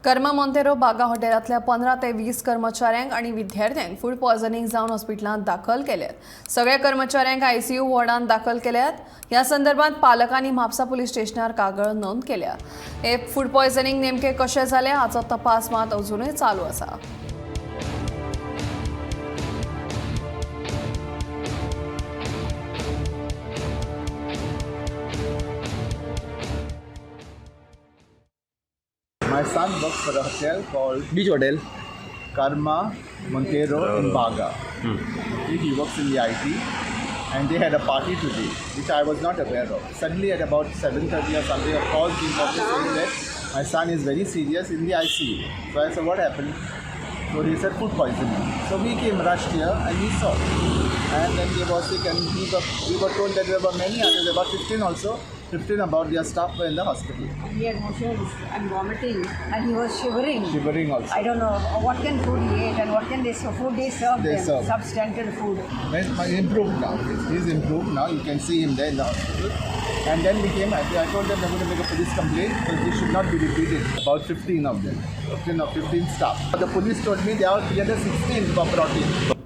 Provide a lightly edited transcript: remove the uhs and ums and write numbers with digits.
कर्मा मोंतेरो बागा हॉटेलांतल्या 15 ते 20 कर्मचाऱ्यांक आणि विद्यार्थ्यांक फूड पॉयझनिंग जावन हॉस्पिटलांत दाखल केल्यात. सगळ्या कर्मचाऱ्यांक आयसीयू वॉर्डांत दाखल केल्यात. ह्या संदर्भात पालकांनी म्हापसा पुलीस स्टेशनार कागाळ नोंद केल्या. हे फूड पॉयझनिंग नेमके कशें जालें हाचो तपास मात अजूनय चालू आसा. My son works for a hotel called Which hotel? Karma Montero in Baga. He works in the IT, and they had a party today, which I was not aware of. Suddenly, at about 7:30 or something, a call came from the saying that my son is very serious in the ICU. So I said, "What happened?" So they said food poisoning. So we came rushed here and we saw. And then they were sick, and we were told that there were many others, about 15 also. 15 about their staff were in the hospital. He had motions and vomiting, and he was shivering. Shivering also. I don't know what kind of food he ate and what kind of food they served They them. served. Substandard food. Well, improved now. He's improved now. You can see him there in the hospital. And then we came, I told them they're going to make a police complaint because this should not be repeated. About 15 of them, 15 staff. The police told me they are 316 for protein.